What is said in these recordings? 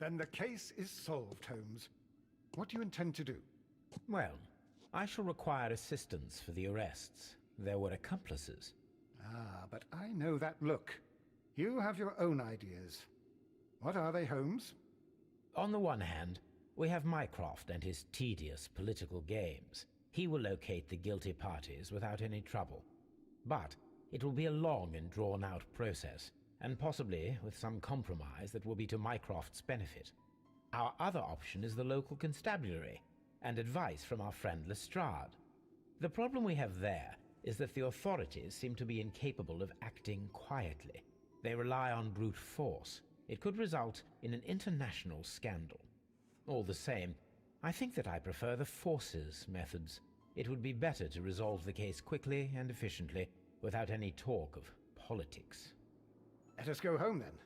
Then the case is solved, Holmes. What do you intend to do? Well, I shall require assistance for the arrests. There were accomplices. Ah, but I know that look. You have your own ideas. What are they, Holmes? On the one hand, we have Mycroft and his tedious political games. He will locate the guilty parties without any trouble. But it will be a long and drawn-out process, and possibly with some compromise that will be to Mycroft's benefit. Our other option is the local constabulary, and advice from our friend Lestrade. The problem we have there is that the authorities seem to be incapable of acting quietly. They rely on brute force. It could result in an international scandal. All the same, I think that I prefer the forces methods. It would be better to resolve the case quickly and efficiently, without any talk of politics. Let us go home, then.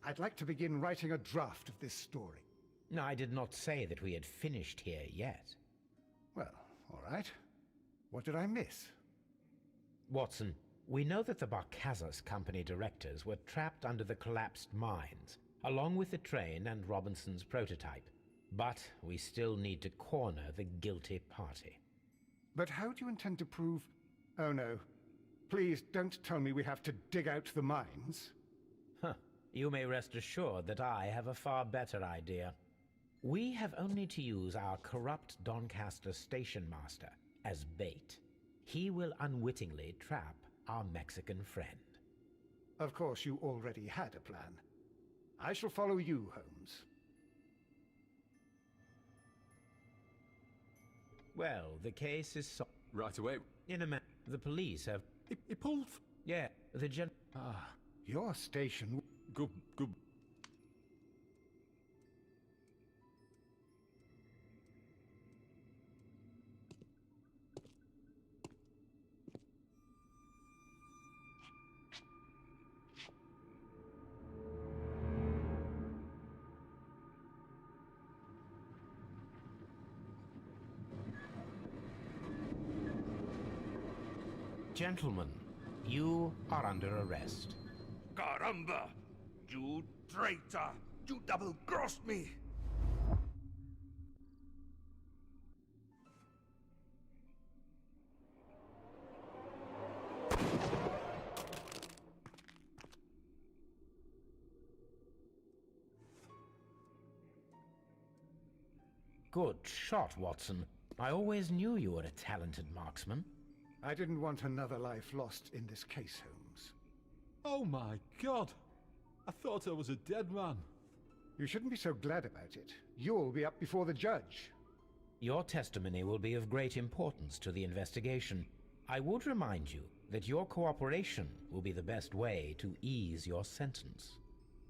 I'd like to begin writing a draft of this story. No, I did not say that we had finished here yet. Well, all right. What did I miss? Watson, we know that the Barcazas Company directors were trapped under the collapsed mines, along with the train and Robinson's prototype. But we still need to corner the guilty party. But how do you intend to prove... Oh no. Please don't tell me we have to dig out the mines. Huh. You may rest assured that I have a far better idea. We have only to use our corrupt Doncaster station master as bait. He will unwittingly trap our Mexican friend. Of course, you already had a plan. I shall follow you, Holmes. Well, the case is Right away. in a man. The police have... He pulled... Yeah, the Your station... Good. Gentlemen, you are under arrest. Caramba! You traitor! You double-crossed me! Good shot, Watson. I always knew you were a talented marksman. I didn't want another life lost in this case, Holmes. Oh my God! I thought I was a dead man. You shouldn't be so glad about it. You'll be up before the judge. Your testimony will be of great importance to the investigation. I would remind you that your cooperation will be the best way to ease your sentence.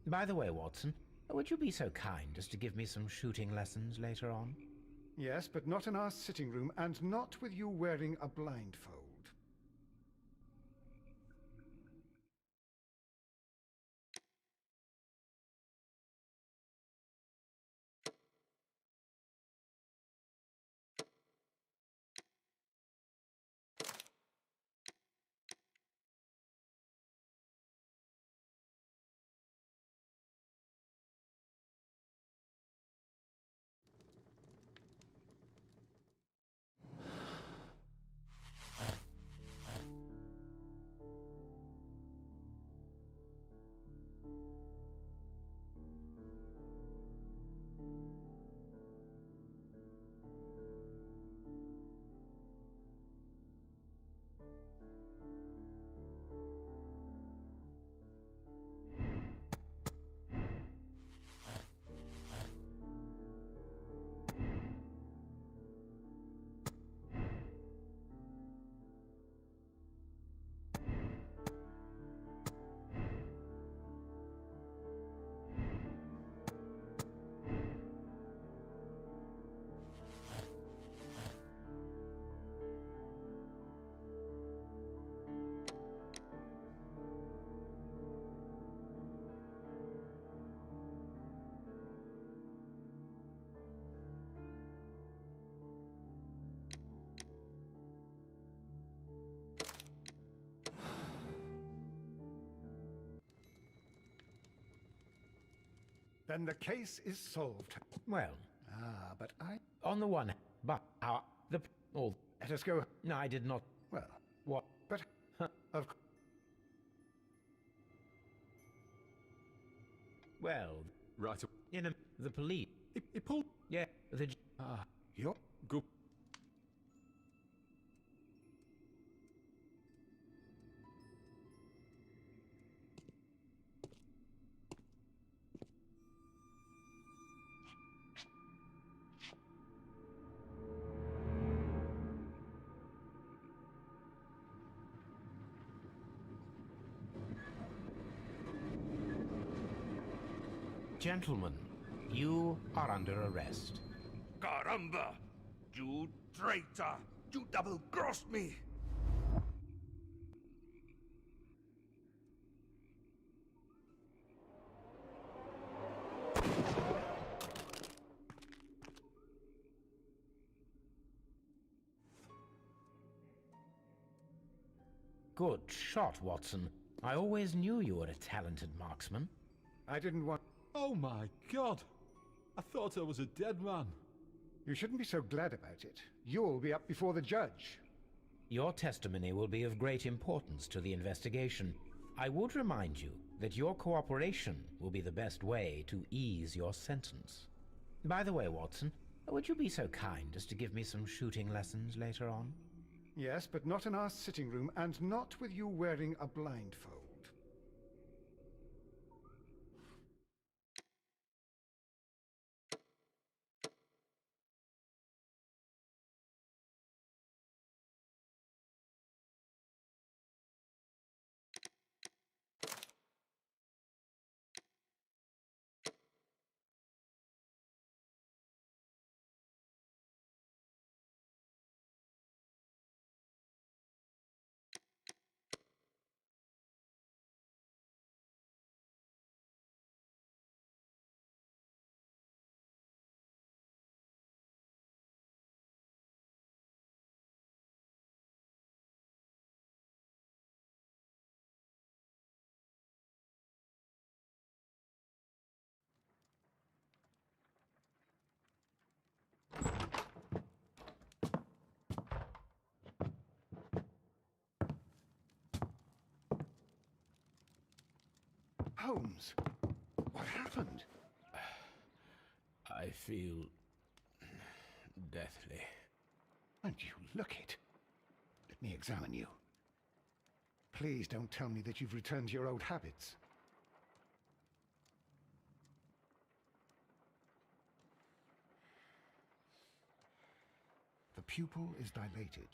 By the way, Watson, would you be so kind as to give me some shooting lessons later on? Yes, but not in our sitting room, and not with you wearing a blindfold. Then the case is solved. Well, Ah, but I... on the one, but all. Let us go... No, I did not. Well, What? but... Of course... Well, Right. the police. He pulled. Yeah, the. Ah, You're... good. Gentlemen, you are under arrest. Caramba! You traitor! You double-crossed me! Good shot, Watson. I always knew you were a talented marksman. I didn't want... Oh my God! I thought I was a dead man. You shouldn't be so glad about it. You'll be up before the judge. Your testimony will be of great importance to the investigation. I would remind you that your cooperation will be the best way to ease your sentence. By the way, Watson, would you be so kind as to give me some shooting lessons later on? Yes, but not in our sitting room, and not with you wearing a blindfold. Holmes, what happened? I feel deathly. And you look it. Let me examine you. Please don't tell me that you've returned to your old habits. The pupil is dilated.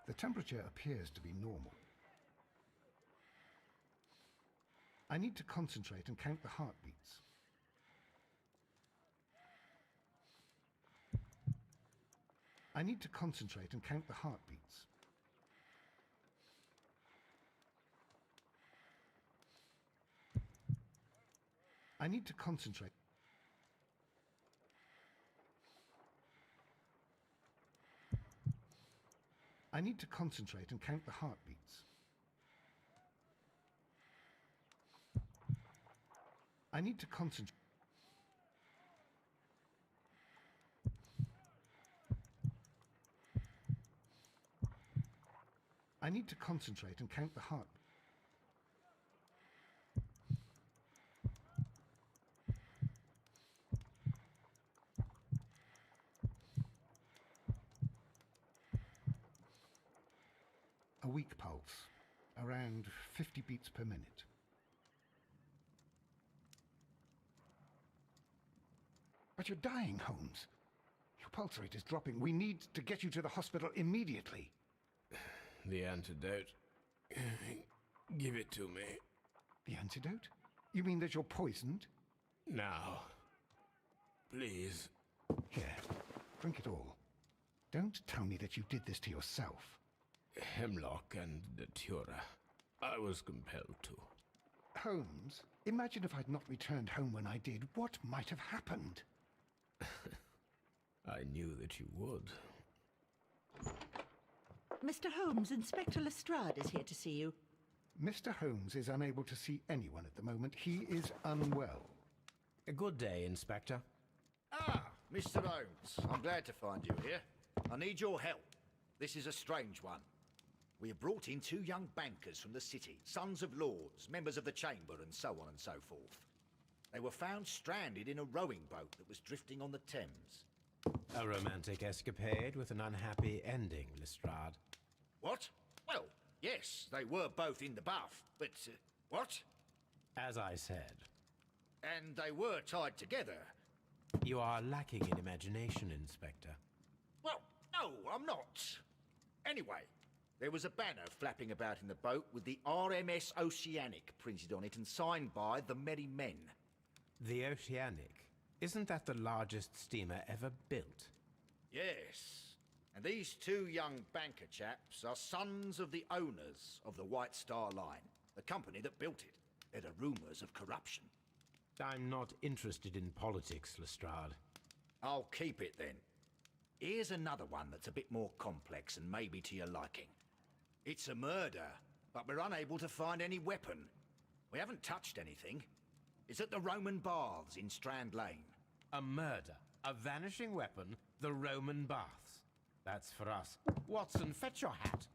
The temperature appears to be normal. I need to concentrate and count the heartbeats. I need to concentrate and count the heartbeats. I need to concentrate. I need to concentrate and count the heartbeats. I need to concentrate. I need to concentrate and count the heart. A weak pulse, around 50 beats per minute. But you're dying, Holmes. Your pulse rate is dropping. We need to get you to the hospital immediately. The antidote. Give it to me. The antidote? You mean that you're poisoned? Now. Please. Here, drink it all. Don't tell me that you did this to yourself. Hemlock and datura. I was compelled to. Holmes, imagine if I'd not returned home when I did. What might have happened? I knew that you would. Mr. Holmes, Inspector Lestrade is here to see you. Mr. Holmes is unable to see anyone at the moment. He is unwell. A good day, Inspector. Ah, Mr. Holmes. I'm glad to find you here. I need your help. This is a strange one. We have brought in 2 young bankers from the city, sons of lords, members of the chamber, and so on and so forth. They were found stranded in a rowing boat that was drifting on the Thames. A romantic escapade with an unhappy ending, Lestrade. What? Well, yes, they were both in the bath, but... what? As I said, And they were tied together. you are lacking in imagination, Inspector. Well, no, I'm not. Anyway, there was a banner flapping about in the boat with the RMS Oceanic printed on it and signed by the Merry Men. The Oceanic. Isn't that the largest steamer ever built? Yes. And these 2 young banker chaps are sons of the owners of the White Star Line, the company that built it. There are rumours of corruption. I'm not interested in politics, Lestrade. I'll keep it then. Here's another one that's a bit more complex and maybe to your liking. It's a murder, but we're unable to find any weapon. We haven't touched anything. It's at the Roman Baths in Strand Lane. A murder, a vanishing weapon, the Roman baths. That's for us. Watson, fetch your hat.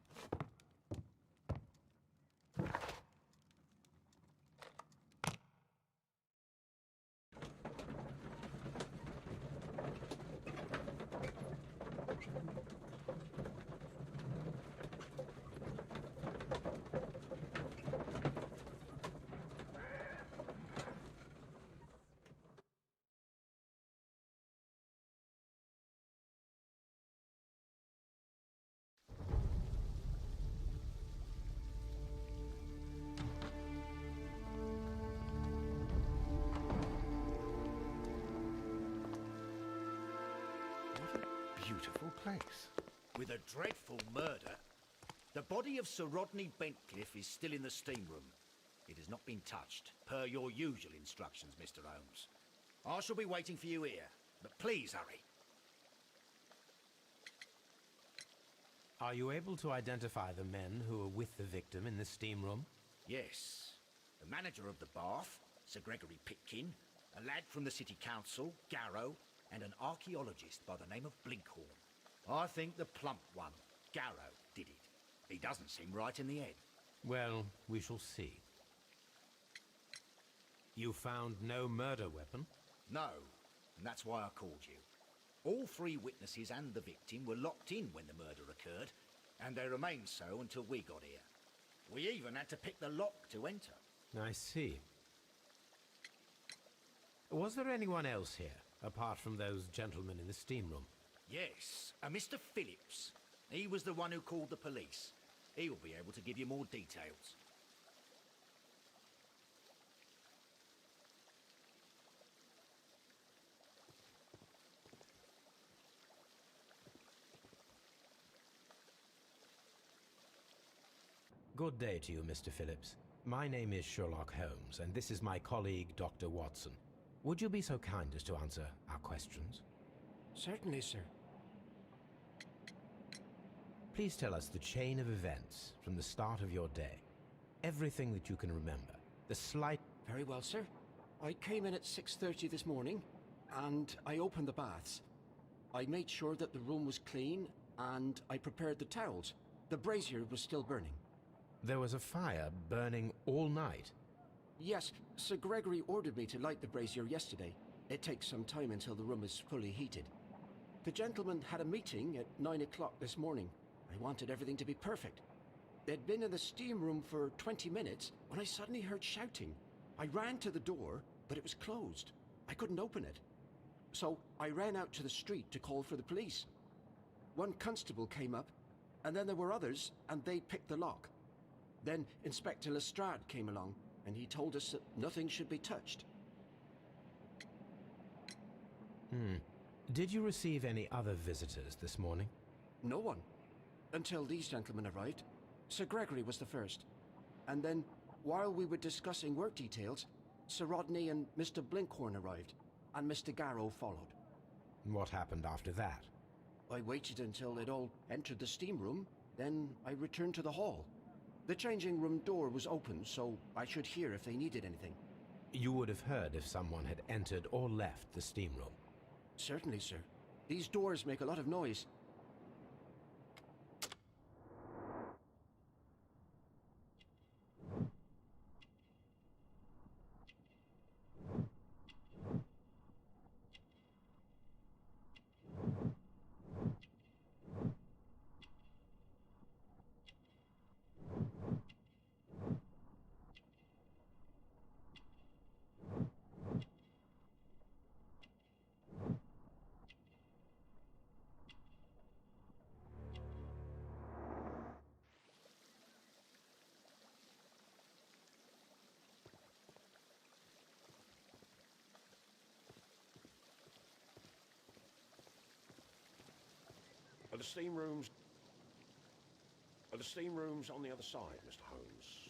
Beautiful place. With a dreadful murder. The body of Sir Rodney Bentcliffe is still in the steam room. It has not been touched, per your usual instructions, Mr. Holmes. I shall be waiting for you here, but please hurry. Are you able to identify the men who were with the victim in the steam room? Yes. The manager of the bath, Sir Gregory Pitkin, a lad from the city council, Garrow, and an archaeologist by the name of Blinkhorn. I think the plump one, Garrow, did it. He doesn't seem right in the head. Well, we shall see. You found no murder weapon? No, and that's why I called you. All 3 witnesses and the victim were locked in when the murder occurred, and they remained so until we got here. We even had to pick the lock to enter. I see. Was there anyone else here, apart from those gentlemen in the steam room? Yes, a Mr. Phillips. He was the one who called the police. He'll be able to give you more details. Good day to you, Mr. Phillips. My name is Sherlock Holmes, and this is my colleague, Dr. Watson. Would you be so kind as to answer our questions? Certainly, sir. Please tell us the chain of events from the start of your day. Everything that you can remember. The slight... Very well, sir. I came in at 6:30 this morning, and I opened the baths. I made sure that the room was clean, and I prepared the towels. The brazier was still burning. There was a fire burning all night. Yes, Sir Gregory ordered me to light the brazier yesterday. It takes some time until the room is fully heated. The gentlemen had a meeting at 9 o'clock this morning. I wanted everything to be perfect. They'd been in the steam room for 20 minutes when I suddenly heard shouting. I ran to the door, but it was closed. I couldn't open it. So I ran out to the street to call for the police. One constable came up, and then there were others, and they picked the lock. Then Inspector Lestrade came along, and he told us that nothing should be touched. Did you receive any other visitors this morning? No one. Until these gentlemen arrived. Sir Gregory was the first. And then, while we were discussing work details, Sir Rodney and Mr. Blinkhorn arrived, and Mr. Garrow followed. What happened after that? I waited until they'd all entered the steam room, then I returned to the hall. The changing room door was open, so I should hear if they needed anything. You would have heard if someone had entered or left the steam room. Certainly, sir. These doors make a lot of noise. Are the steam rooms on the other side, Mr. Holmes?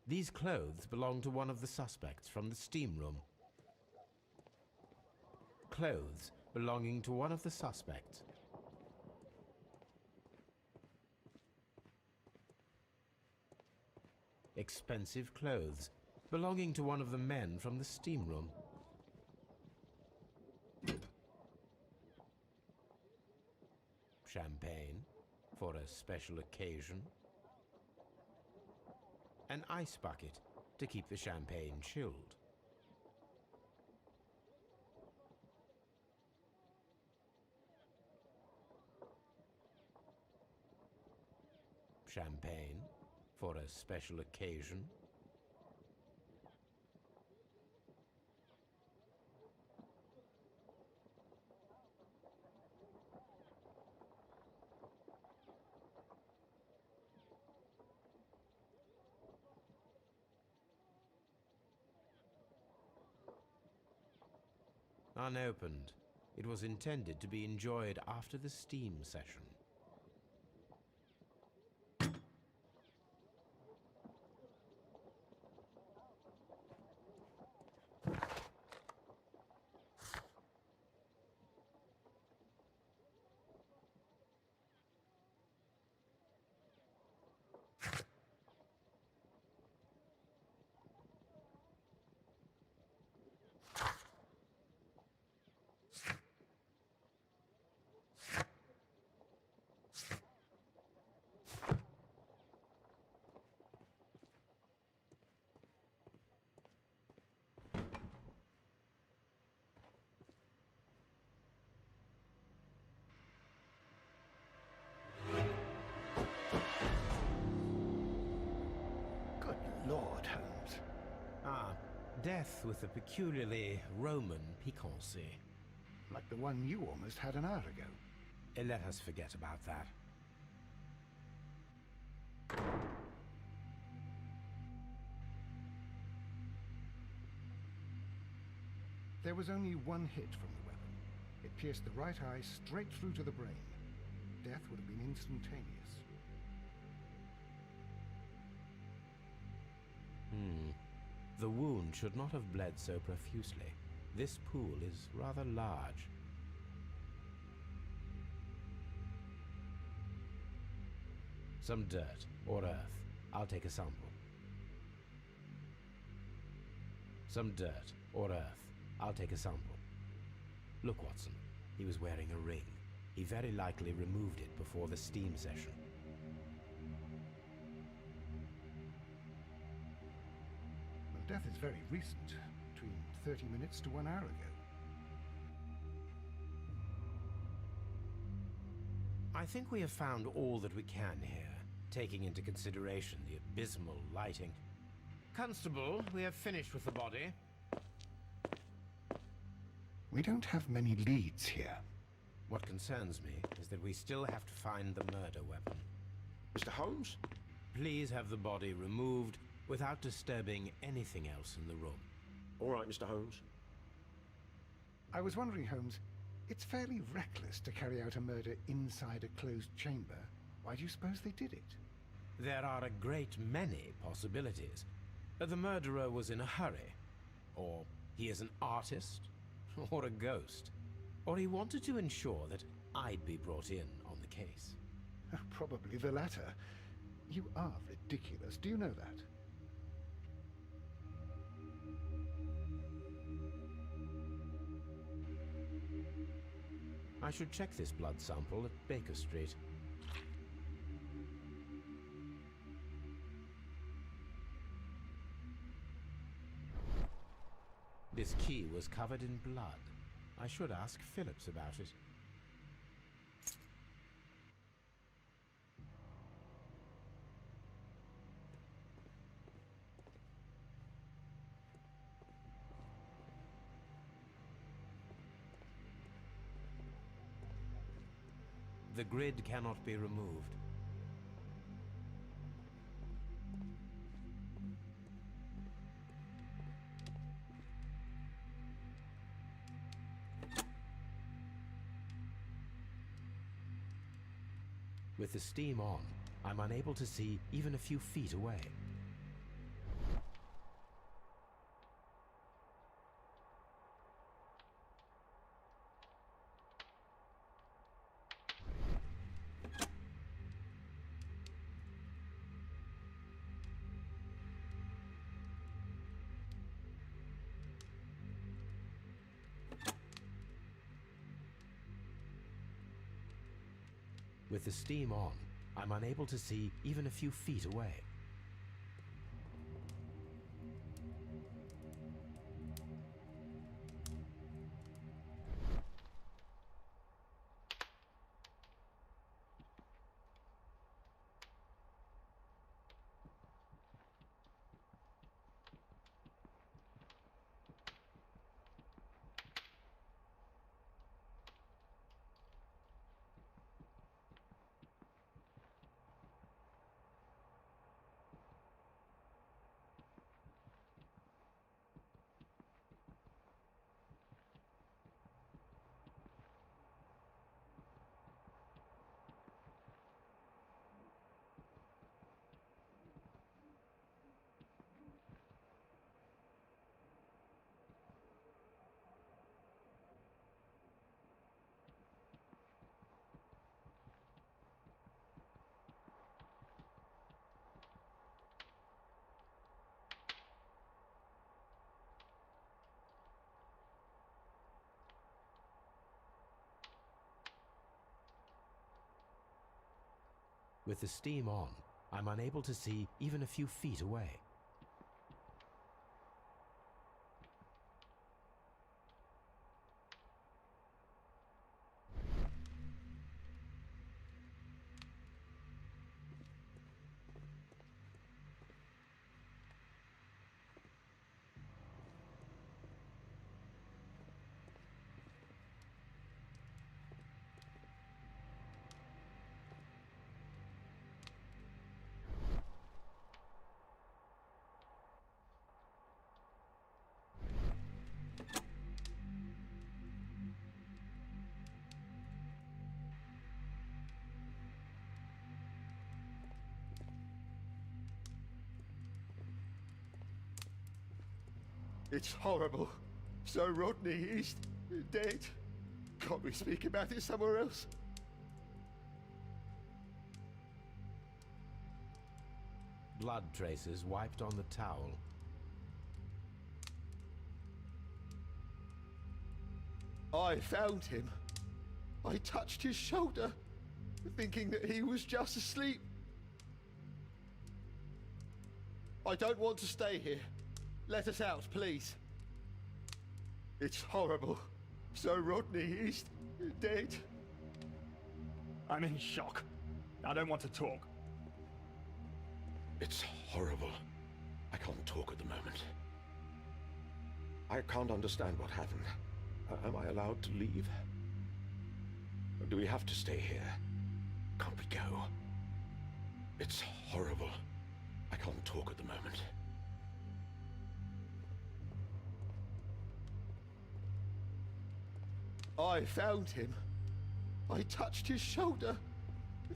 These clothes belong to one of the suspects from the steam room. Clothes belonging to one of the suspects. Expensive clothes belonging to one of the men from the steam room. Champagne for a special occasion. An ice bucket to keep the champagne chilled. Champagne for a special occasion. Unopened, it was intended to be enjoyed after the steam session. Lord, Holmes. Ah, death with a peculiarly Roman piquancy. Like the one you almost had an hour ago. Let us forget about that. There was only one hit from the weapon. It pierced the right eye straight through to the brain. Death would have been instantaneous. The wound should not have bled so profusely. This pool is rather large. Some dirt or earth. I'll take a sample. Some dirt or earth. I'll take a sample. Look, Watson. He was wearing a ring. He very likely removed it before the steam session. Death is very recent, between 30 minutes to 1 hour ago. I think we have found all that we can here, taking into consideration the abysmal lighting. Constable, we have finished with the body. We don't have many leads here. What concerns me is that we still have to find the murder weapon. Mr. Holmes? Please have the body removed without disturbing anything else in the room. All right, Mr. Holmes. I was wondering, Holmes, It's fairly reckless to carry out a murder inside a closed chamber. Why do you suppose they did it? There are a great many possibilities. The murderer was in a hurry. Or he is an artist. Or a ghost. Or he wanted to ensure that I'd be brought in on the case. Probably the latter. You are ridiculous. Do you know that? I should check this blood sample at Baker Street. This key was covered in blood. I should ask Phillips about it. The grid cannot be removed. With the steam on, I'm unable to see even a few feet away. With the steam on, I'm unable to see even a few feet away. With the steam on, I'm unable to see even a few feet away. It's horrible. So Rodney is dead. Can't we speak about it somewhere else? Blood traces wiped on the towel. I found him. I touched his shoulder, thinking that he was just asleep. I don't want to stay here. Let us out, please. It's horrible. So Rodney is dead. I'm in shock. I don't want to talk. It's horrible. I can't talk at the moment. I can't understand what happened. Am I allowed to leave? Or do we have to stay here? Can't we go? It's horrible. I can't talk at the moment. I found him. I touched his shoulder,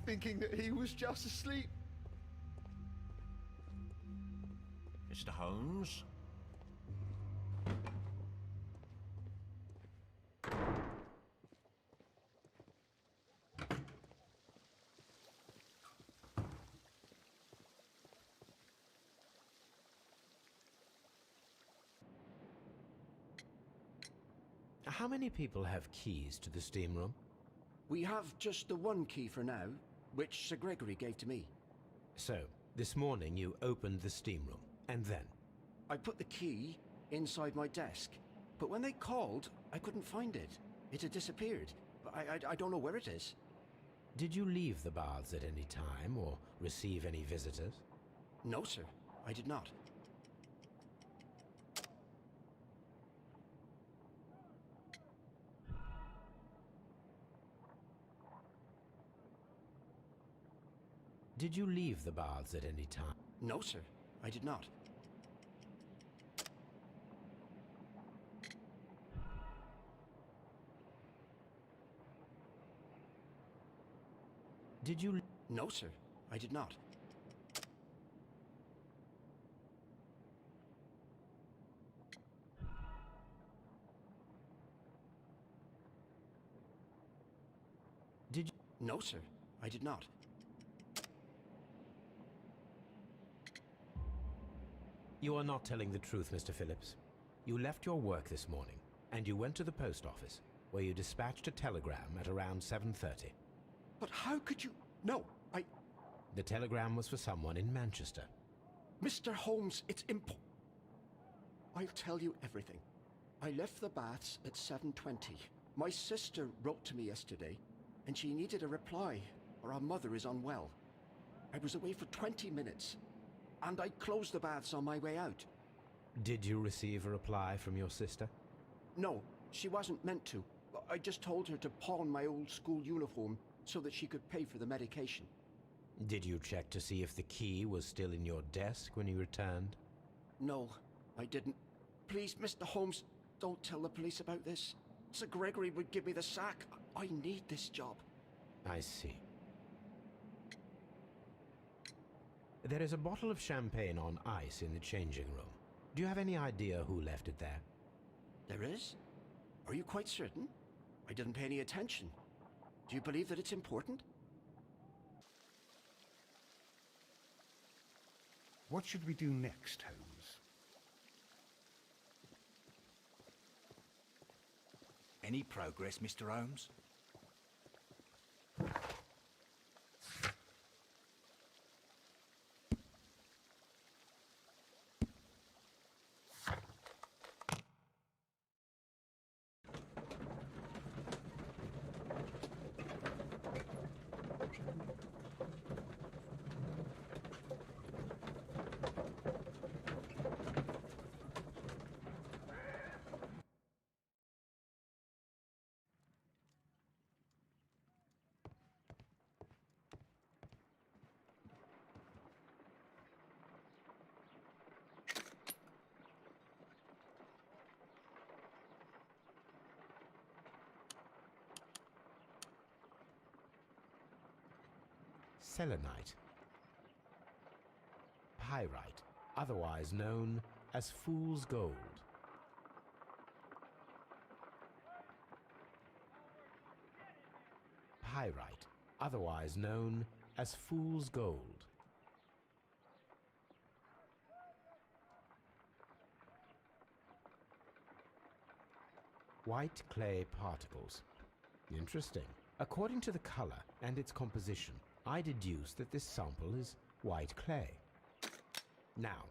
thinking that he was just asleep. Mr. Holmes? How many people have keys to the steam room? We have just the one key for now, which Sir Gregory gave to me. So, this morning you opened the steam room, and then? I put the key inside my desk, but when they called, I couldn't find it. It had disappeared. I don't know where it is. Did you leave the baths at any time, or receive any visitors? No, sir, I did not. Did you leave the baths at any time? No, sir, I did not. Did you... No, sir, I did not. Did you... No, sir, I did not. You are not telling the truth, Mr. Phillips. You left your work this morning, and you went to the post office, where you dispatched a telegram at around 7:30. But how could you... No, The telegram was for someone in Manchester. Mr. Holmes, it's I'll tell you everything. I left the baths at 7:20. My sister wrote to me yesterday, and she needed a reply, or our mother is unwell. I was away for 20 minutes, and I closed the baths on my way out. Did you receive a reply from your sister? No, she wasn't meant to. I just told her to pawn my old school uniform so that she could pay for the medication. Did you check to see if the key was still in your desk when you returned? No, I didn't. Please, Mr. Holmes, don't tell the police about this. Sir Gregory would give me the sack. I need this job. I see. There is a bottle of champagne on ice in the changing room. Do you have any idea who left it there? There is? Are you quite certain? I didn't pay any attention. Do you believe that it's important? What should we do next, Holmes? Any progress, Mr. Holmes? Selenite. Pyrite, otherwise known as fool's gold. Pyrite, otherwise known as fool's gold. White clay particles. Interesting. According to the color and its composition, I deduce that this sample is white clay. Now,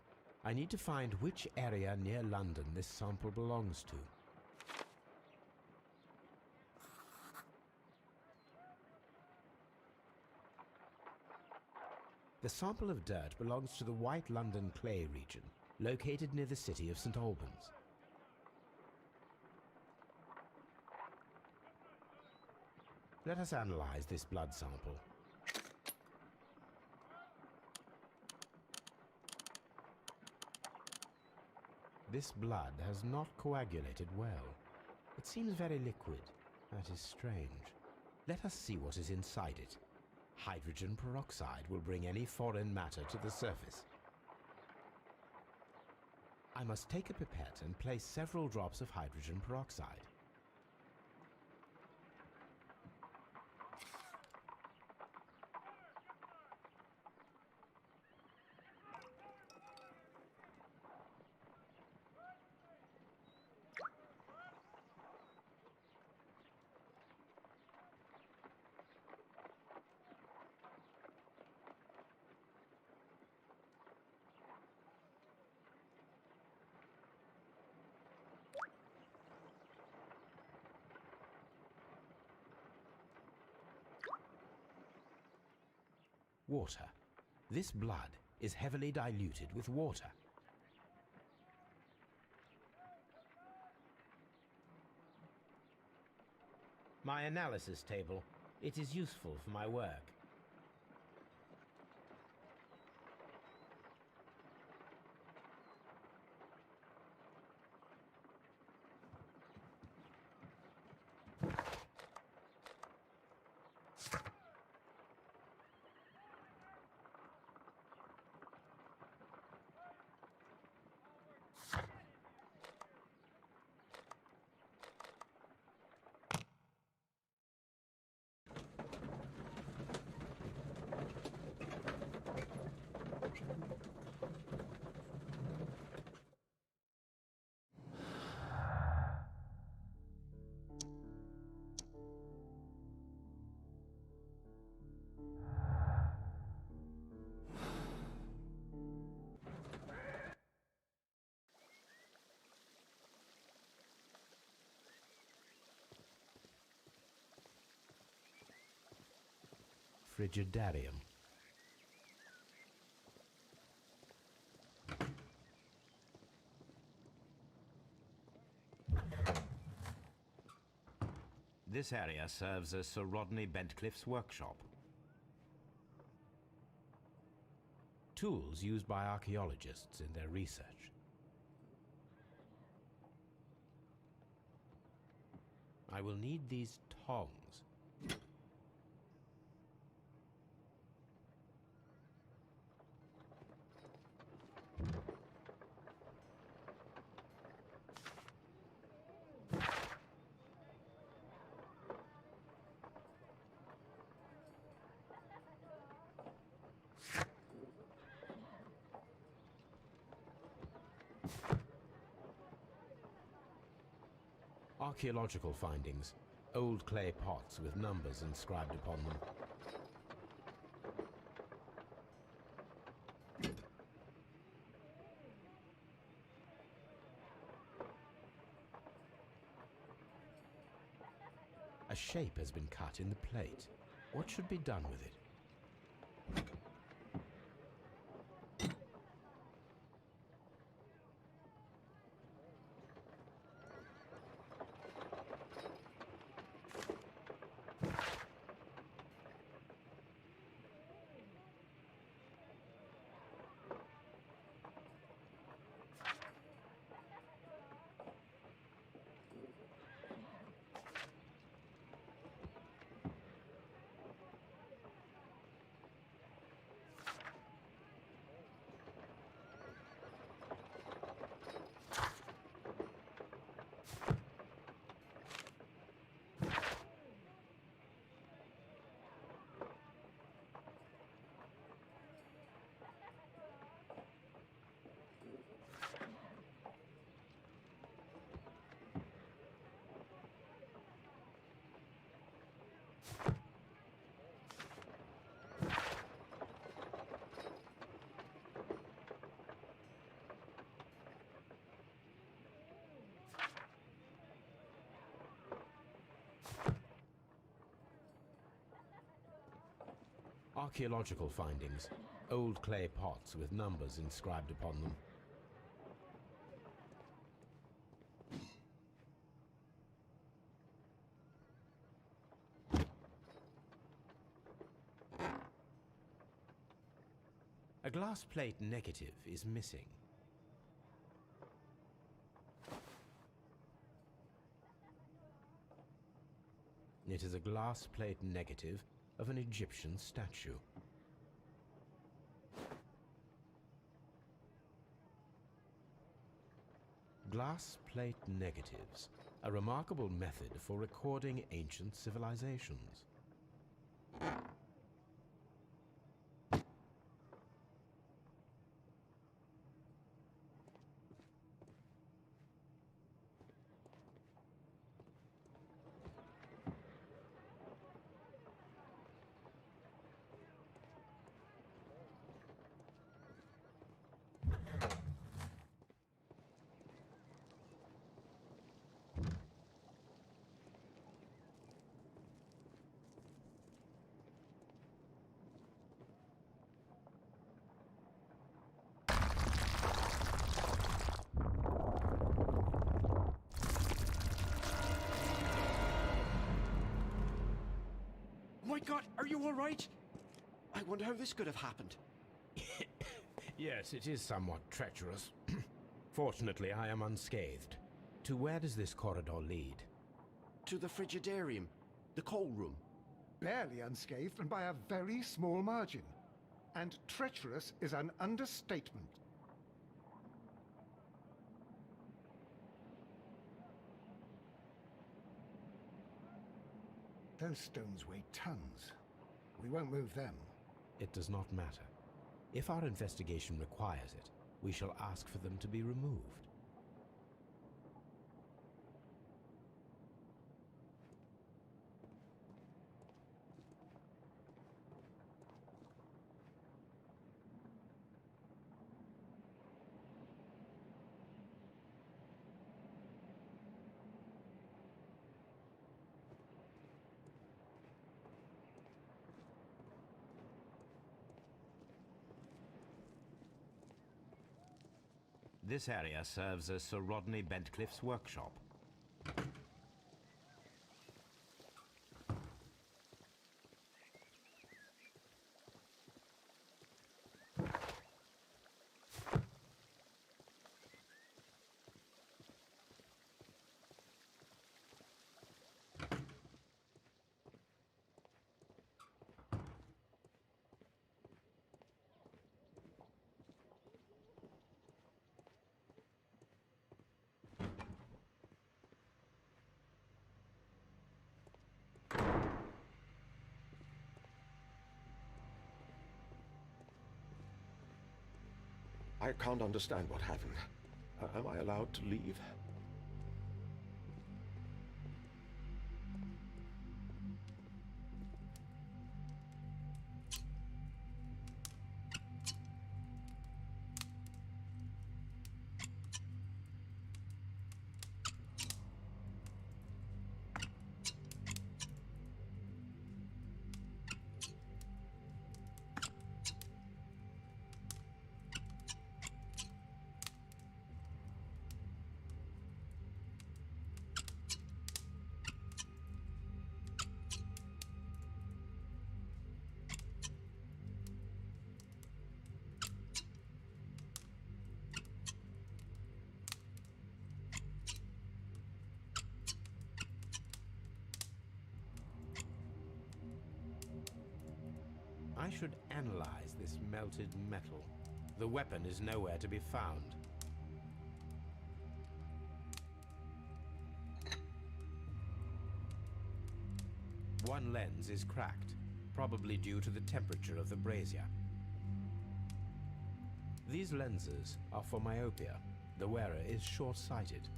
I need to find which area near London this sample belongs to. The sample of dirt belongs to the White London clay region, located near the city of St. Albans. Let us analyze this blood sample. This blood has not coagulated well. It seems very liquid. That is strange. Let us see what is inside it. Hydrogen peroxide will bring any foreign matter to the surface. I must take a pipette and place several drops of hydrogen peroxide. Water. This blood is heavily diluted with water. My analysis table. It is useful for my work. Frigidarium. This area serves as Sir Rodney Bentcliffe's workshop. Tools used by archaeologists in their research. I will need these tongs. Archaeological findings. Old clay pots with numbers inscribed upon them. A shape has been cut in the plate. What should be done with it? Archaeological findings. Old clay pots with numbers inscribed upon them. A glass plate negative is missing. It is a glass plate negative of an Egyptian statue. Glass plate negatives, a remarkable method for recording ancient civilizations. My God, are you all right? I wonder how this could have happened. Yes, it is somewhat treacherous. Fortunately, I am unscathed. To where does this corridor lead? To the frigidarium, the coal room. Barely unscathed and by a very small margin. And treacherous is an understatement. Those stones weigh tons. We won't move them. It does not matter. If our investigation requires it, we shall ask for them to be removed. This area serves as Sir Rodney Bentcliffe's workshop. I can't understand what happened. Am I allowed to leave? I should analyze this melted metal. The weapon is nowhere to be found. One lens is cracked, probably due to the temperature of the brazier. These lenses are for myopia. The wearer is short-sighted.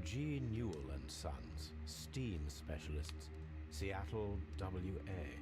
G. Newell and Sons, steam specialists, Seattle, WA.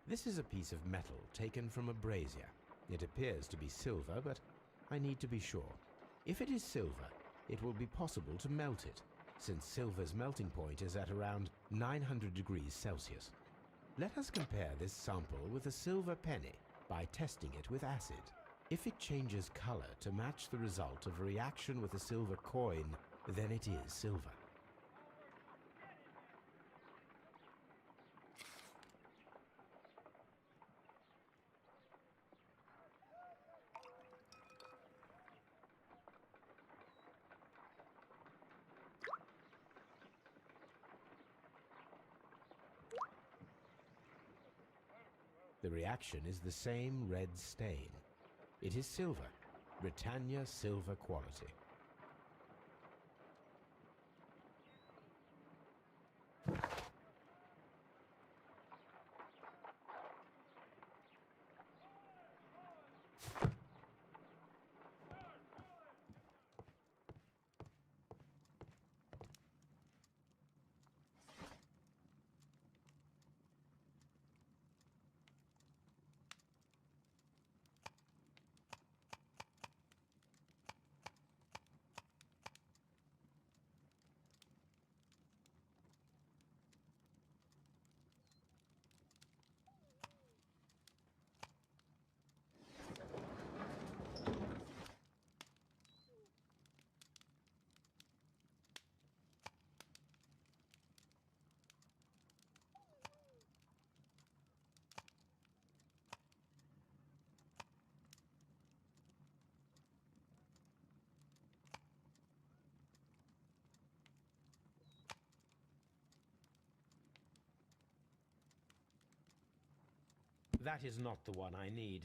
This is a piece of metal taken from a brazier. It appears to be silver, but I need to be sure. If it is silver, it will be possible to melt it, since silver's melting point is at around 900 degrees Celsius. Let us compare this sample with a silver penny by testing it with acid. If it changes color to match the result of a reaction with a silver coin, then it is silver. The reaction is the same red stain. It is silver, Britannia silver quality. That is not the one I need.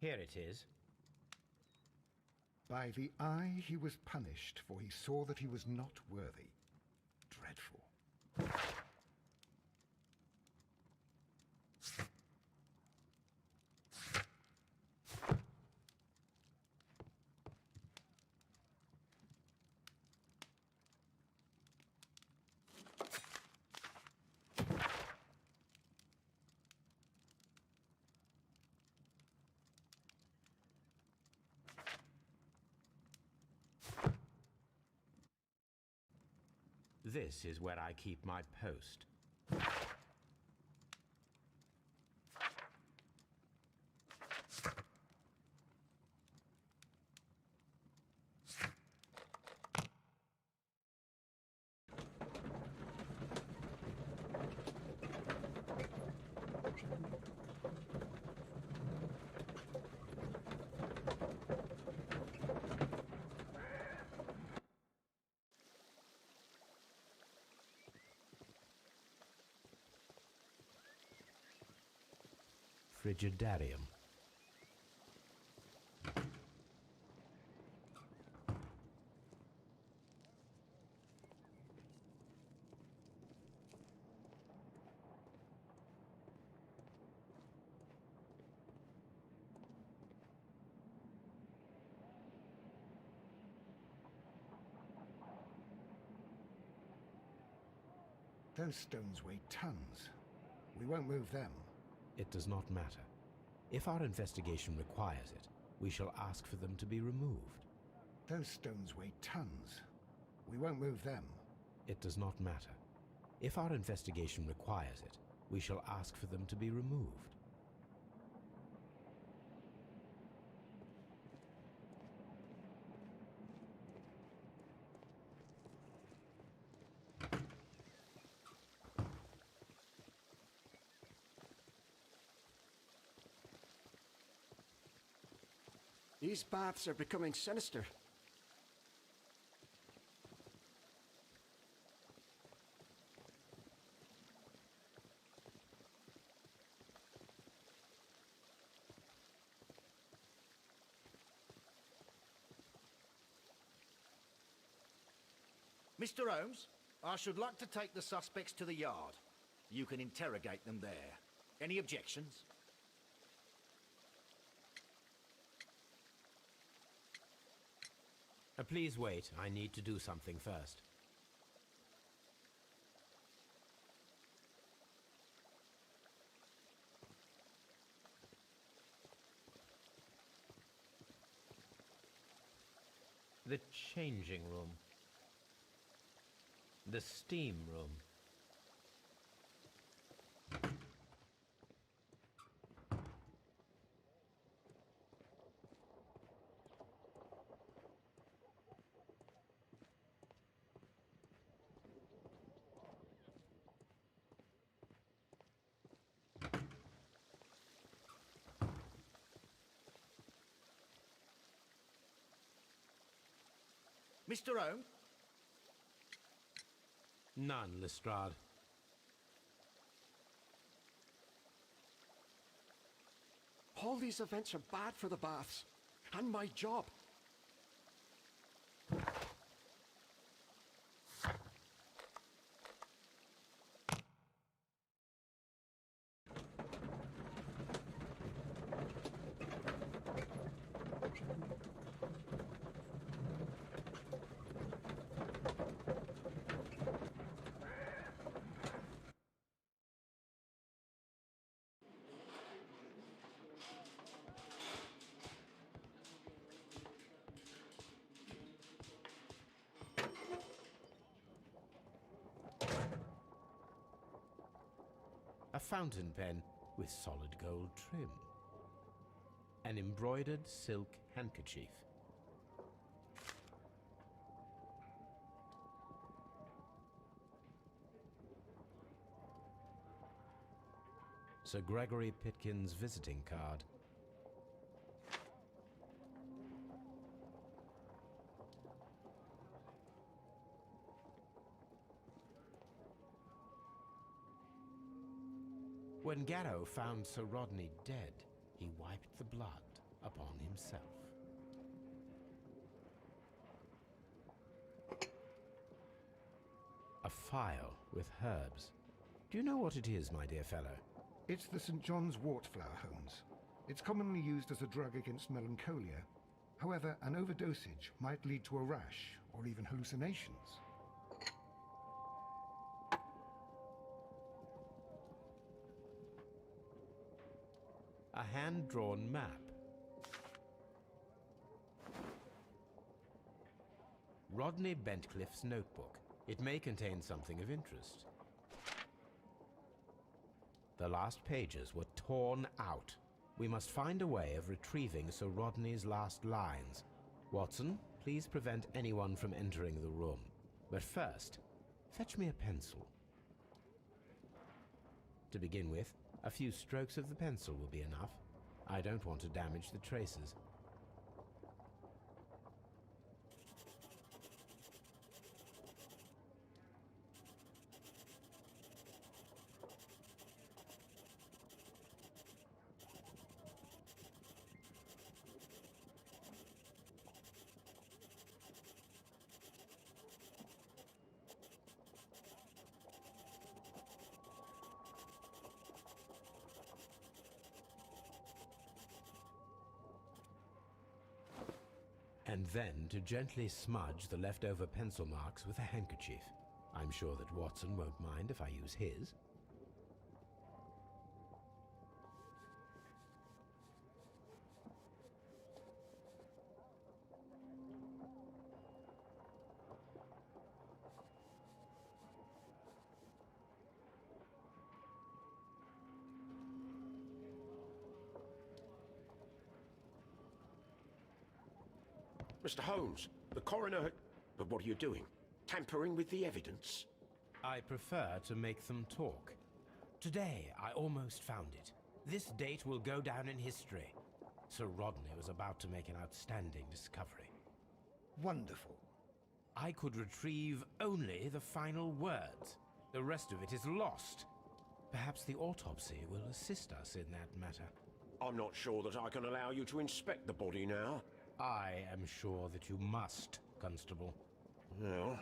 Here it is. By the eye he was punished, for he saw that he was not worthy. Dreadful. This is where I keep my post. Frigidarium. Those stones weigh tons. We won't move them. It does not matter. If our investigation requires it, we shall ask for them to be removed. Those stones weigh tons. We won't move them. It does not matter. If our investigation requires it, we shall ask for them to be removed. These baths are becoming sinister. Mr. Holmes, I should like to take the suspects to the yard. You can interrogate them there. Any objections? Please wait. I need to do something first. The changing room. The steam room. Mr. Holmes? None, Lestrade. All these events are bad for the baths. And my job. A fountain pen with solid gold trim. An embroidered silk handkerchief. Sir Gregory Pitkin's visiting card. When Garrow found Sir Rodney dead, he wiped the blood upon himself. A phial with herbs. Do you know what it is, my dear fellow? It's the St. John's wort flower, Holmes. It's commonly used as a drug against melancholia. However, an overdosage might lead to a rash or even hallucinations. A hand-drawn map. Rodney Bentcliffe's notebook. It may contain something of interest. The last pages were torn out. We must find a way of retrieving Sir Rodney's last lines. Watson, please prevent anyone from entering the room. But first, fetch me a pencil. To begin with, a few strokes of the pencil will be enough. I don't want to damage the traces. And then to gently smudge the leftover pencil marks with a handkerchief. I'm sure that Watson won't mind if I use his. Mr. Holmes, the coroner... But what are you doing? Tampering with the evidence? I prefer to make them talk. Today, I almost found it. This date will go down in history. Sir Rodney was about to make an outstanding discovery. Wonderful. I could retrieve only the final words. The rest of it is lost. Perhaps the autopsy will assist us in that matter. I'm not sure that I can allow you to inspect the body now. I am sure that you must, Constable. Well...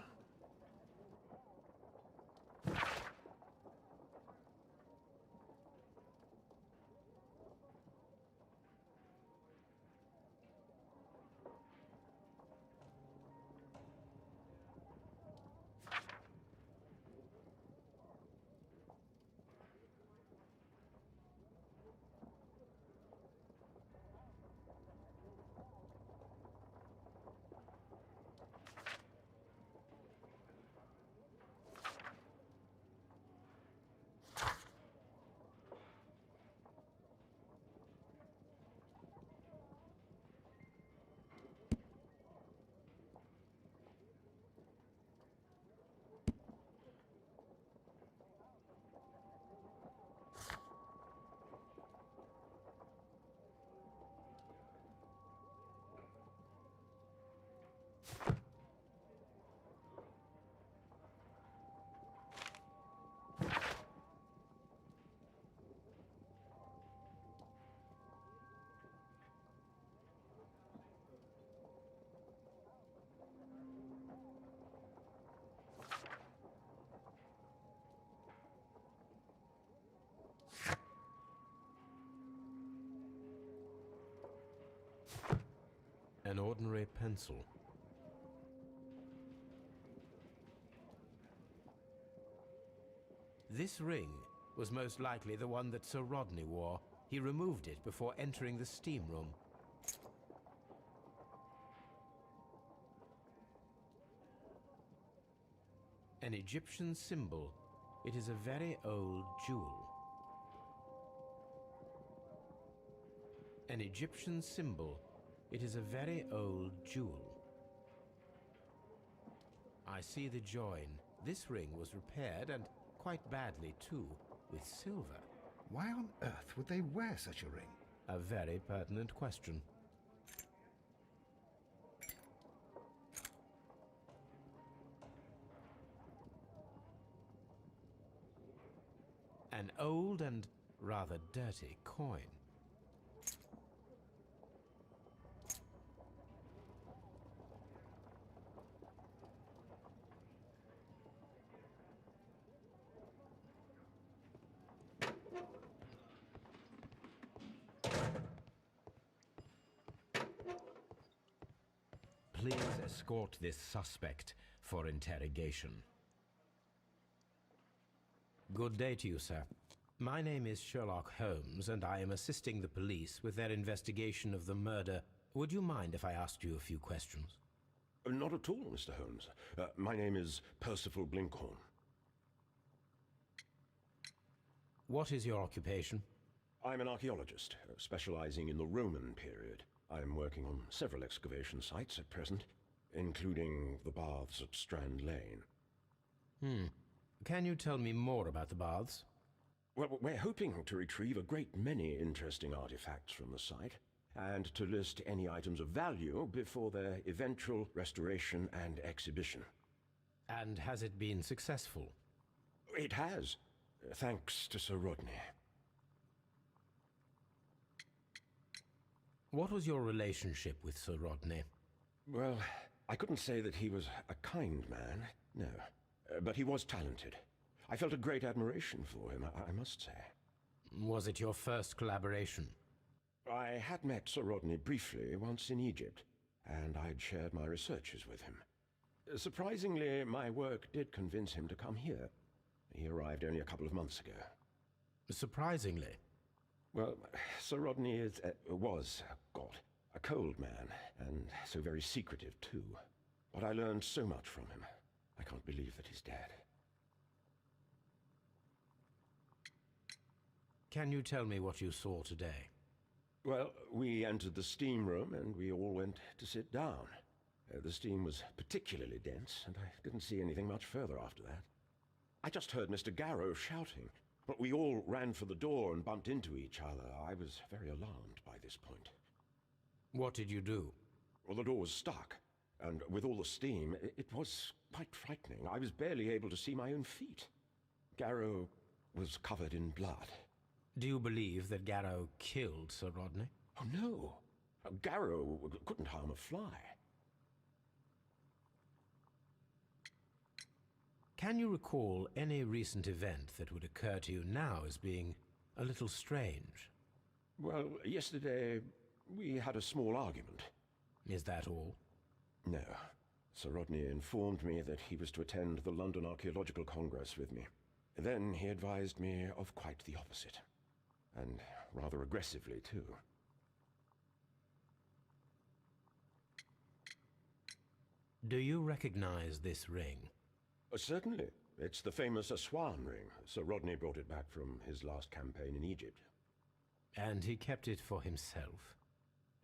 An ordinary pencil. This ring was most likely the one that Sir Rodney wore. He removed it before entering the steam room. An Egyptian symbol. It is a very old jewel. An Egyptian symbol. It is a very old jewel. I see the join. This ring was repaired, and quite badly too, with silver. Why on earth would they wear such a ring? A very pertinent question. An old and rather dirty coin. Please escort this suspect for interrogation. Good day to you, sir. My name is Sherlock Holmes, and I am assisting the police with their investigation of the murder. Would you mind if I asked you a few questions? Not at all, Mr. Holmes. My name is Percival Blinkhorn. What is your occupation? I'm an archaeologist, specializing in the Roman period. I'm working on several excavation sites at present, including the baths at Strand Lane. Can you tell me more about the baths? Well, we're hoping to retrieve a great many interesting artifacts from the site, and to list any items of value before their eventual restoration and exhibition. And has it been successful? It has, thanks to Sir Rodney. What was your relationship with Sir Rodney? Well, I couldn't say that he was a kind man, no. But he was talented. I felt a great admiration for him, I must say. Was it your first collaboration? I had met Sir Rodney briefly once in Egypt, and I'd shared my researches with him. Surprisingly, my work did convince him to come here. He arrived only a couple of months ago. Surprisingly? Well, Sir Rodney was a cold man, and so very secretive too. But I learned so much from him. I can't believe that he's dead. Can you tell me what you saw today? Well, we entered the steam room and we all went to sit down. The steam was particularly dense, and I didn't see anything much further after that. I just heard Mr. Garrow shouting, but we all ran for the door and bumped into each other. I was very alarmed by this point. What did you do? Well, the door was stuck, and with all the steam, it was quite frightening. I was barely able to see my own feet. Garrow was covered in blood. Do you believe that Garrow killed Sir Rodney? Oh, no. Garrow couldn't harm a fly. Can you recall any recent event that would occur to you now as being a little strange? Well, yesterday we had a small argument. Is that all? No. Sir Rodney informed me that he was to attend the London Archaeological Congress with me. Then he advised me of quite the opposite. And rather aggressively, too. Do you recognize this ring? Certainly. It's the famous Aswan ring. Sir Rodney brought it back from his last campaign in Egypt. And he kept it for himself?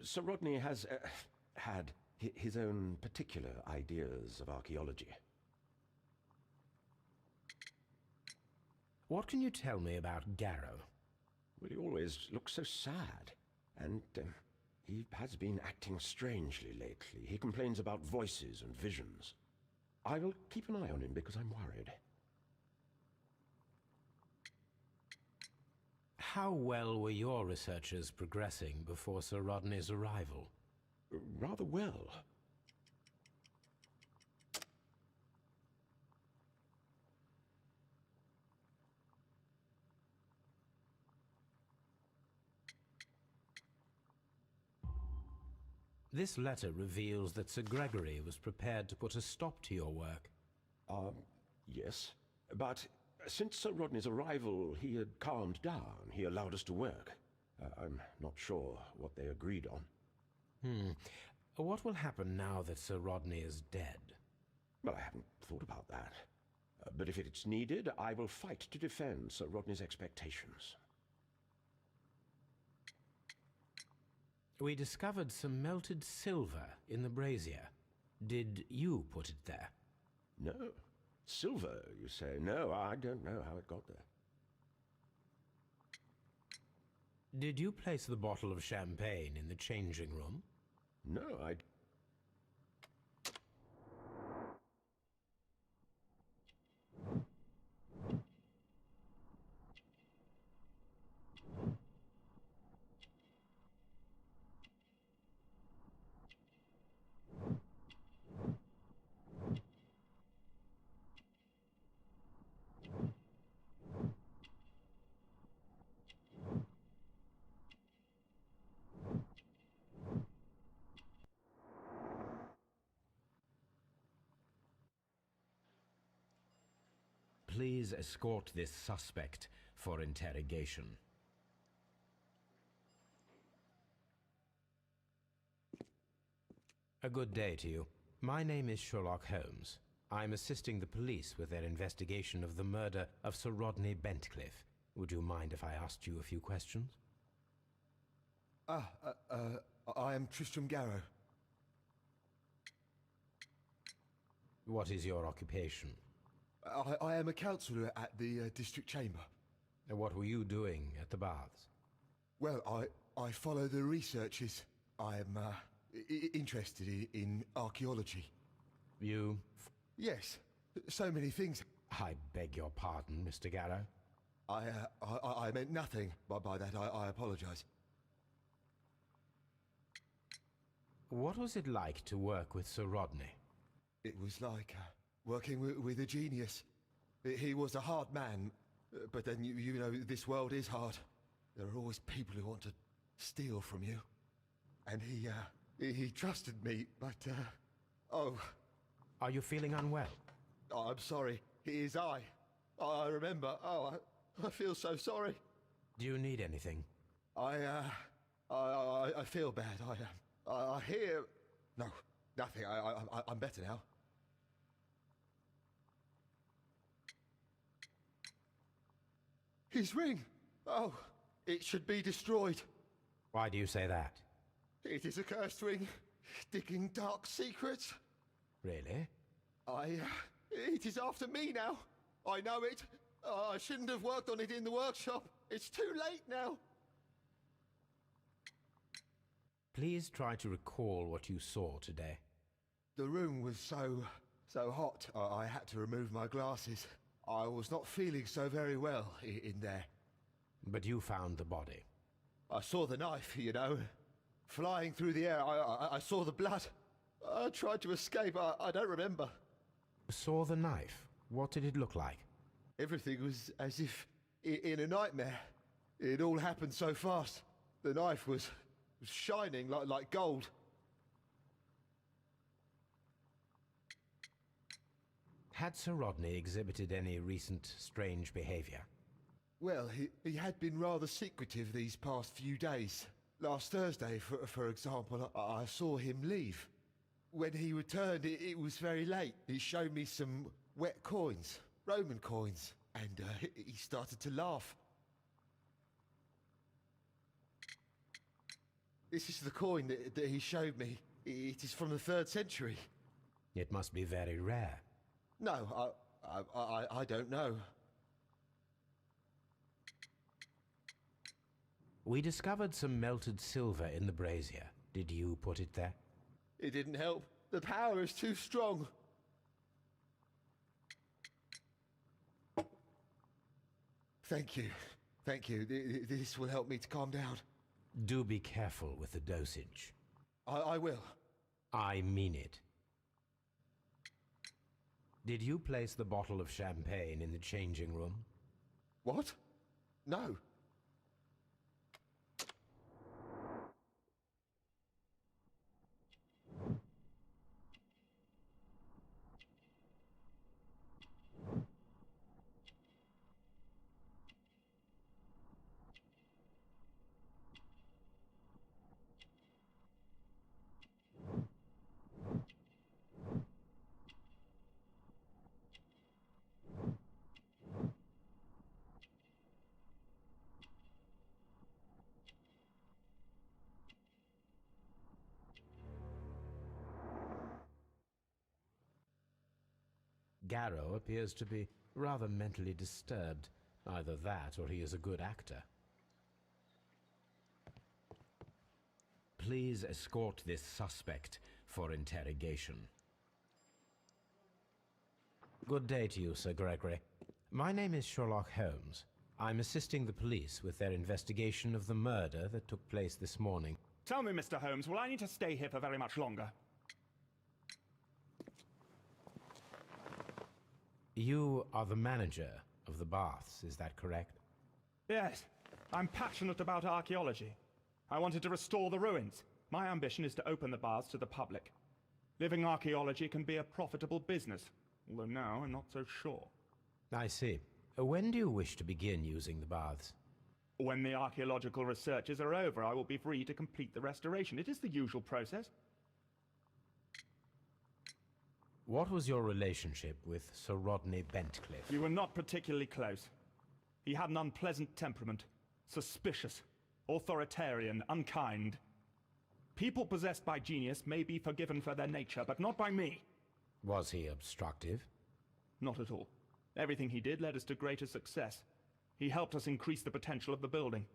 Sir Rodney has had his own particular ideas of archaeology. What can you tell me about Garrow? Well, he always looks so sad, and he has been acting strangely lately. He complains about voices and visions. I will keep an eye on him because I'm worried. How well were your researchers progressing before Sir Rodney's arrival? Rather well. This letter reveals that Sir Gregory was prepared to put a stop to your work. Yes. But since Sir Rodney's arrival, he had calmed down. He allowed us to work. I'm not sure what they agreed on. What will happen now that Sir Rodney is dead? Well, I haven't thought about that. But if it's needed, I will fight to defend Sir Rodney's expectations. We discovered some melted silver in the brazier. Did you put it there? No. Silver, you say? No, I don't know how it got there. Did you place the bottle of champagne in the changing room? No, I... Please escort this suspect for interrogation. A good day to you. My name is Sherlock Holmes. I'm assisting the police with their investigation of the murder of Sir Rodney Bentcliffe. Would you mind if I asked you a few questions? I am Tristram Garrow. What is your occupation? I am a councillor at the district chamber. And what were you doing at the baths? Well, I follow the researches. I am interested in archaeology. You... Yes, so many things. I beg your pardon, Mr. Garrow. I meant nothing by that. I apologise. What was it like to work with Sir Rodney? It was like working with a genius. He was a hard man, but then you know this world is hard. There are always people who want to steal from you. And he trusted me, but oh. Are you feeling unwell? Oh, I'm sorry. It is I. I remember. Oh, I feel so sorry. Do you need anything? I feel bad. I hear... No, nothing. I'm better now. His ring! Oh, it should be destroyed. Why do you say that? It is a cursed ring, digging dark secrets. Really? It is after me now. I know it. I shouldn't have worked on it in the workshop. It's too late now. Please try to recall what you saw today. The room was so hot, I had to remove my glasses. I was not feeling so very well in there. But you found the body. I saw the knife, you know, flying through the air. I saw the blood. I tried to escape. I don't remember. Saw the knife? What did it look like? Everything was as if in a nightmare. It all happened so fast. The knife was shining like gold. Had Sir Rodney exhibited any recent strange behavior? Well, he had been rather secretive these past few days. Last Thursday, for example, I saw him leave. When he returned, it was very late. He showed me some wet coins, Roman coins, and he started to laugh. This is the coin that he showed me. It is from the 3rd century. It must be very rare. No, I don't know. We discovered some melted silver in the brazier. Did you put it there? It didn't help. The power is too strong. Thank you. Thank you. This will help me to calm down. Do be careful with the dosage. I will. I mean it. Did you place the bottle of champagne in the changing room? What? No. Garrow appears to be rather mentally disturbed. Either that or he is a good actor. Please escort this suspect for interrogation. Good day to you, Sir Gregory. My name is Sherlock Holmes. I'm assisting the police with their investigation of the murder that took place this morning. Tell me, Mr. Holmes, will I need to stay here for very much longer? You are the manager of the baths, is that correct? Yes. I'm passionate about archaeology. I wanted to restore the ruins. My ambition is to open the baths to the public. Living archaeology can be a profitable business, although now I'm not so sure. I see. When do you wish to begin using the baths? When the archaeological researches are over, I will be free to complete the restoration. It is the usual process. What was your relationship with Sir Rodney Bentcliffe? We were not particularly close. He had an unpleasant temperament. Suspicious, authoritarian, unkind. People possessed by genius may be forgiven for their nature, but not by me. Was he obstructive? Not at all. Everything he did led us to greater success. He helped us increase the potential of the building.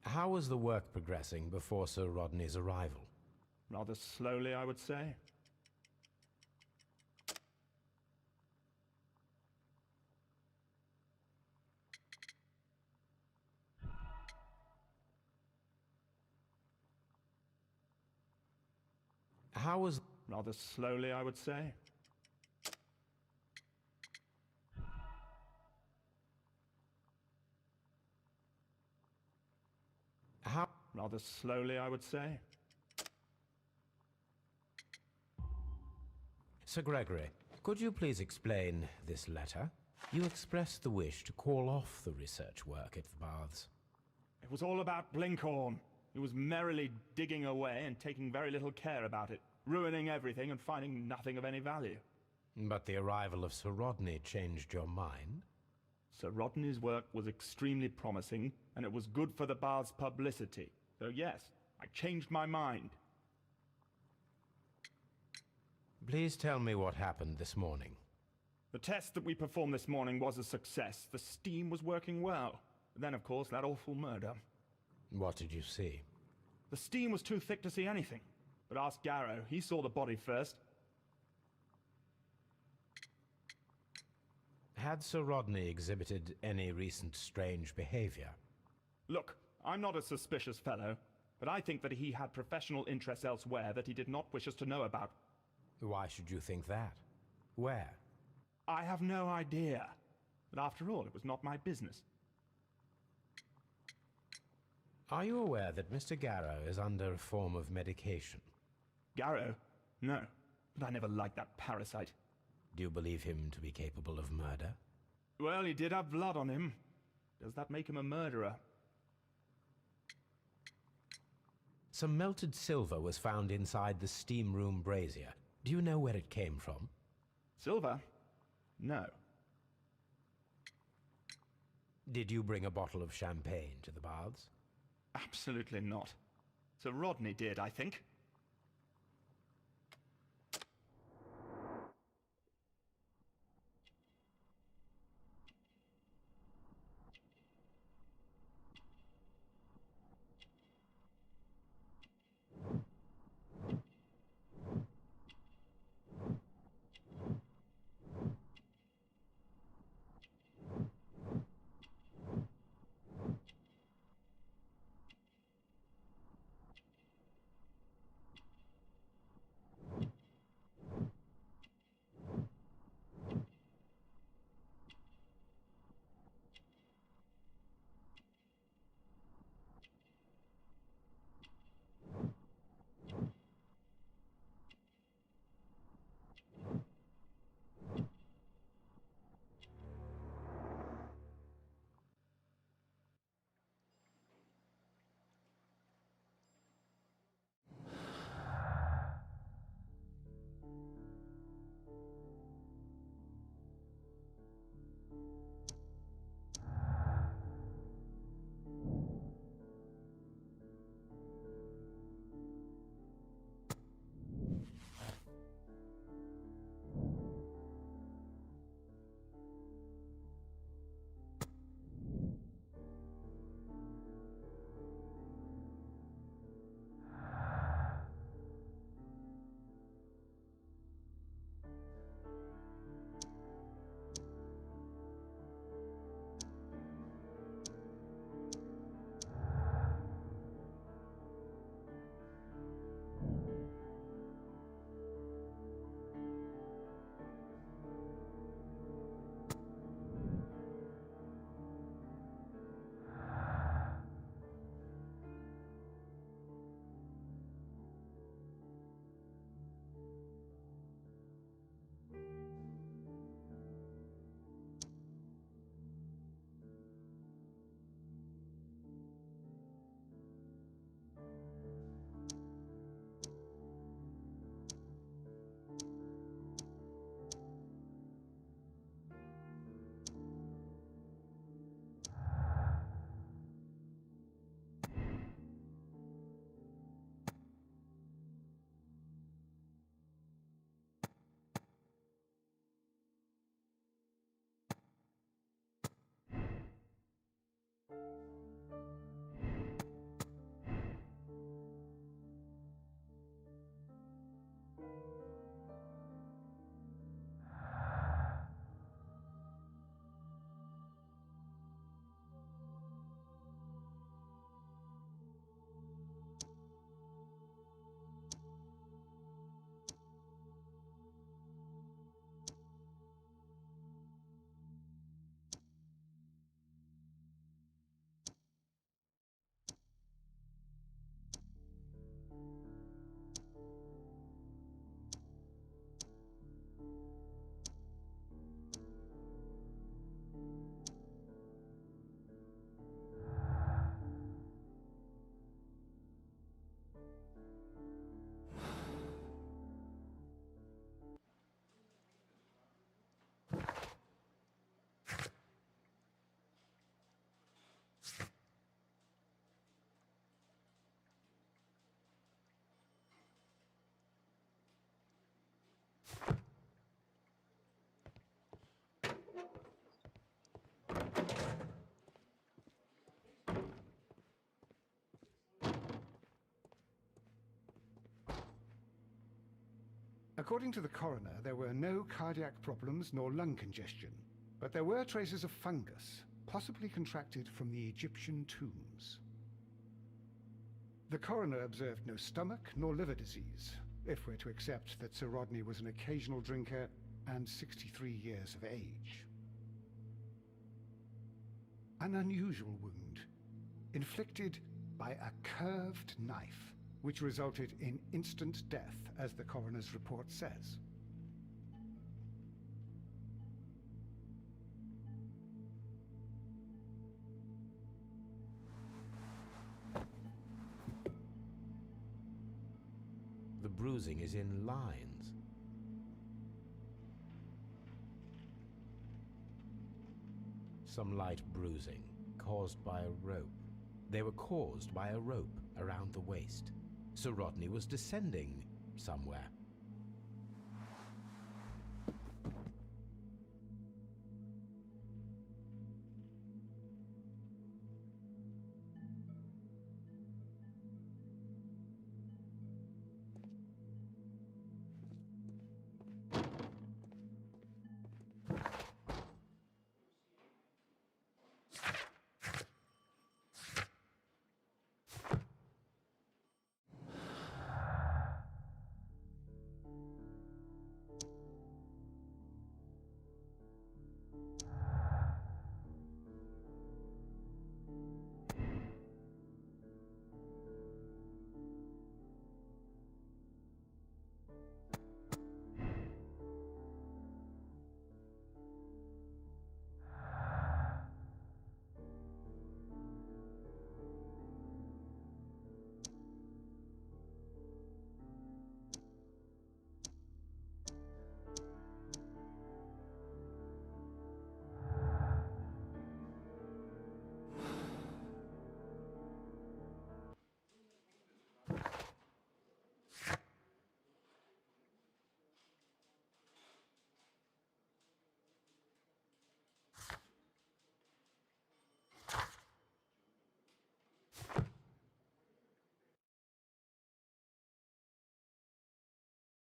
How was the work progressing before Sir Rodney's arrival? Rather slowly, I would say. How was... Rather slowly, I would say. How... Rather slowly, I would say. Sir Gregory, could you please explain this letter? You expressed the wish to call off the research work at the baths. It was all about Blinkhorn. He was merrily digging away and taking very little care about it, ruining everything and finding nothing of any value. But the arrival of Sir Rodney changed your mind? Sir Rodney's work was extremely promising, and it was good for the bath's publicity. So yes, I changed my mind. Please tell me what happened this morning. The test that we performed this morning was a success. The steam was working well. Then, of course, that awful murder. What did you see? The steam was too thick to see anything. But ask Garrow. He saw the body first. Had Sir Rodney exhibited any recent strange behavior? Look, I'm not a suspicious fellow, but I think that he had professional interests elsewhere that he did not wish us to know about. Why should you think that? Where? I have no idea. But after all, it was not my business. Are you aware that Mr. Garrow is under a form of medication? Garrow? No. But I never liked that parasite. Do you believe him to be capable of murder? Well, he did have blood on him. Does that make him a murderer? Some melted silver was found inside the steam room brazier. Do you know where it came from? Silver? No. Did you bring a bottle of champagne to the baths? Absolutely not. Sir Rodney did, I think. According to the coroner, there were no cardiac problems nor lung congestion, but there were traces of fungus, possibly contracted from the Egyptian tombs. The coroner observed no stomach nor liver disease, if we're to accept that Sir Rodney was an occasional drinker and 63 years of age. An unusual wound, inflicted by a curved knife, which resulted in instant death, as the coroner's report says. The bruising is in lines. Some light bruising, caused by a rope. They were caused by a rope around the waist. Sir Rodney was descending somewhere.